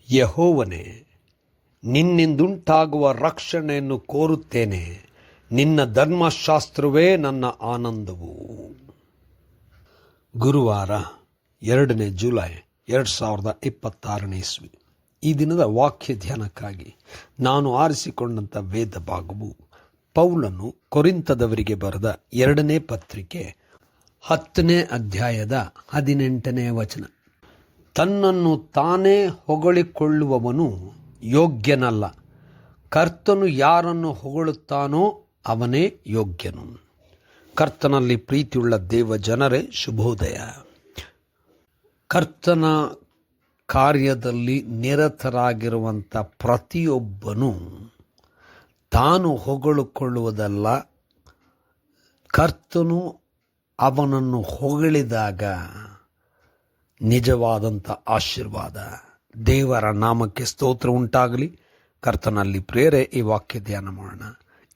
ಯೆಹೋವನೇ, ನಿನ್ನಿಂದುಂಟಾಗುವ ರಕ್ಷಣೆಯನ್ನು ಕೋರುತ್ತೇನೆ. ನಿನ್ನ ಧರ್ಮಶಾಸ್ತ್ರವೇ ನನ್ನ ಆನಂದವು. ಗುರುವಾರ 2 ಜುಲೈ 2026 ಇಸ್ವಿ. ಈ ದಿನದ ವಾಕ್ಯ ಧ್ಯಾನಕ್ಕಾಗಿ ನಾನು ಆರಿಸಿಕೊಂಡಂಥ ವೇದ ಭಾಗವು ಪೌಲನು ಕೊರಿಂಥದವರಿಗೆ ಬರೆದ 2ನೇ ಪತ್ರಿಕೆ 10ನೇ ಅಧ್ಯಾಯದ 18ನೇ ವಚನ. ತನ್ನನ್ನು ತಾನೇ ಹೊಗಳಿಕೊಳ್ಳುವವನು ಯೋಗ್ಯನಲ್ಲ, ಕರ್ತನು ಯಾರನ್ನು ಹೊಗಳುತ್ತಾನೋ ಅವನೇ ಯೋಗ್ಯನು. ಕರ್ತನಲ್ಲಿ ಪ್ರೀತಿಯುಳ್ಳ ದೇವ ಜನರೇ, ಶುಭೋದಯ. ಕರ್ತನ ಕಾರ್ಯದಲ್ಲಿ ನಿರತರಾಗಿರುವಂಥ ಪ್ರತಿಯೊಬ್ಬನು ತಾನು ಹೊಗಳಿಕೊಳ್ಳುವುದಲ್ಲ, ಕರ್ತನು ಅವನನ್ನು ಹೊಗಳಿದಾಗ ನಿಜವಾದಂಥ ಆಶೀರ್ವಾದ. ದೇವರ ನಾಮಕ್ಕೆ ಸ್ತೋತ್ರ ಉಂಟಾಗಲಿ. ಕರ್ತನಲ್ಲಿ ಪ್ರೇರೆ ಈ ವಾಕ್ಯ ಧ್ಯಾನ ಮಾಡೋಣ.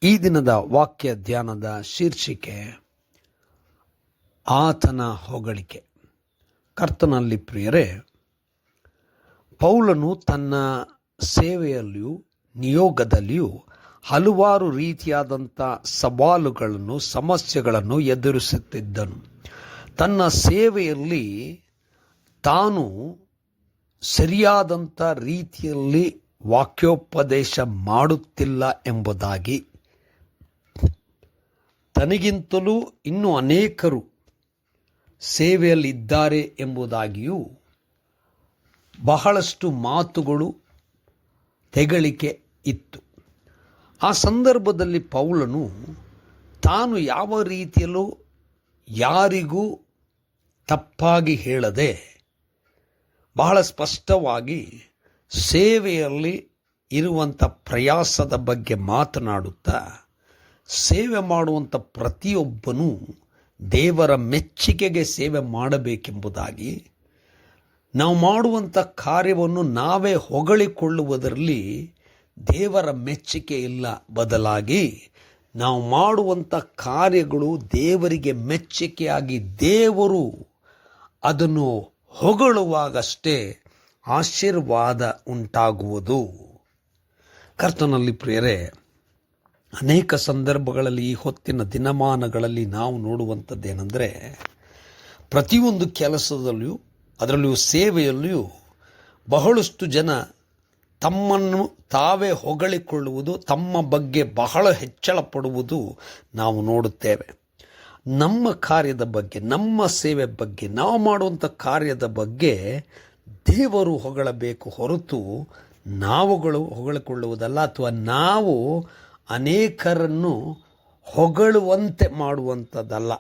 ಈ ದಿನದ ವಾಕ್ಯ ಧ್ಯಾನದ ಶೀರ್ಷಿಕೆ ಆತನ ಹೊಗಳಿಕೆ. ಕರ್ತನಲ್ಲಿ ಪ್ರಿಯರೇ, ಪೌಲನು ತನ್ನ ಸೇವೆಯಲ್ಲಿಯೂ ನಿಯೋಗದಲ್ಲಿಯೂ ಹಲವಾರು ರೀತಿಯಾದಂಥ ಸವಾಲುಗಳನ್ನು, ಸಮಸ್ಯೆಗಳನ್ನು ಎದುರಿಸುತ್ತಿದ್ದನು. ತನ್ನ ಸೇವೆಯಲ್ಲಿ ತಾನು ಸರಿಯಾದಂಥ ರೀತಿಯಲ್ಲಿ ವಾಕ್ಯೋಪದೇಶ ಮಾಡುತ್ತಿಲ್ಲ ಎಂಬುದಾಗಿ, ತನಗಿಂತಲೂ ಇನ್ನೂ ಅನೇಕರು ಸೇವೆಯಲ್ಲಿದ್ದಾರೆ ಎಂಬುದಾಗಿಯೂ ಬಹಳಷ್ಟು ಮಾತುಗಳು, ತೆಗಳಿಕೆ ಇತ್ತು. ಆ ಸಂದರ್ಭದಲ್ಲಿ ಪೌಲನು ತಾನು ಯಾವ ರೀತಿಯಲ್ಲೂ ಯಾರಿಗೂ ತಪ್ಪಾಗಿ ಹೇಳದೆ ಬಹಳ ಸ್ಪಷ್ಟವಾಗಿ ಸೇವೆಯಲ್ಲಿ ಇರುವಂಥ ಪ್ರಯಾಸದ ಬಗ್ಗೆ ಮಾತನಾಡುತ್ತಾ, ಸೇವೆ ಮಾಡುವಂಥ ಪ್ರತಿಯೊಬ್ಬನೂ ದೇವರ ಮೆಚ್ಚುಗೆಗೆ ಸೇವೆ ಮಾಡಬೇಕೆಂಬುದಾಗಿ, ನಾವು ಮಾಡುವಂಥ ಕಾರ್ಯವನ್ನು ನಾವೇ ಹೊಗಳಿಕೊಳ್ಳುವುದರಲ್ಲಿ ದೇವರ ಮೆಚ್ಚುಗೆ ಇಲ್ಲ, ಬದಲಾಗಿ ನಾವು ಮಾಡುವಂಥ ಕಾರ್ಯಗಳು ದೇವರಿಗೆ ಮೆಚ್ಚುಗೆಯಾಗಿ ದೇವರು ಅದನ್ನು ಹೊಗಳುವಾಗಷ್ಟೇ ಆಶೀರ್ವಾದ ಉಂಟಾಗುವುದು. ಕರ್ತನಲ್ಲಿ ಪ್ರಿಯರೇ, ಅನೇಕ ಸಂದರ್ಭಗಳಲ್ಲಿ ಈ ಹೊತ್ತಿನ ದಿನಮಾನಗಳಲ್ಲಿ ನಾವು ನೋಡುವಂಥದ್ದೇನೆಂದರೆ, ಪ್ರತಿಯೊಂದು ಕೆಲಸದಲ್ಲಿಯೂ ಅದರಲ್ಲಿಯೂ ಸೇವೆಯಲ್ಲಿಯೂ ಬಹಳಷ್ಟು ಜನ ತಮ್ಮನ್ನು ತಾವೇ ಹೊಗಳಿಕೊಳ್ಳುವುದು, ತಮ್ಮ ಬಗ್ಗೆ ಬಹಳ ಹೆಚ್ಚಳ ಪಡುವುದು ನಾವು ನೋಡುತ್ತೇವೆ. ನಮ್ಮ ಕಾರ್ಯದ ಬಗ್ಗೆ, ನಮ್ಮ ಸೇವೆ ಬಗ್ಗೆ, ನಾವು ಮಾಡುವಂಥ ಕಾರ್ಯದ ಬಗ್ಗೆ ದೇವರು ಹೊಗಳಬೇಕು ಹೊರತು ನಾವುಗಳು ಹೊಗಳಿಕೊಳ್ಳುವುದಲ್ಲ, ಅಥವಾ ನಾವು ಅನೇಕರನ್ನು ಹೊಗಳುವಂತೆ ಮಾಡುವಂಥದ್ದಲ್ಲ.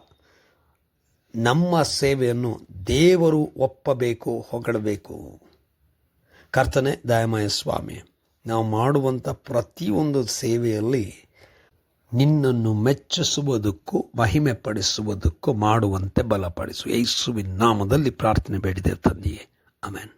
ನಮ್ಮ ಸೇವೆಯನ್ನು ದೇವರು ಒಪ್ಪಬೇಕು, ಹೊಗಳಬೇಕು. ಕರ್ತನೆ ದಯಾಮಯ ಸ್ವಾಮಿ, ನಾವು ಮಾಡುವಂಥ ಪ್ರತಿಯೊಂದು ಸೇವೆಯಲ್ಲಿ ನಿನ್ನನ್ನು ಮೆಚ್ಚಿಸುವುದಕ್ಕೂ ಮಹಿಮೆ ಪಡಿಸುವುದಕ್ಕೂ ಮಾಡುವಂತೆ ಬಲಪಡಿಸು. ಯೇಸುವಿನ ನಾಮದಲ್ಲಿ ಪ್ರಾರ್ಥನೆ ಬೇಡಿದೆ ತಂದೆಯೇ, ಆಮೆನ್.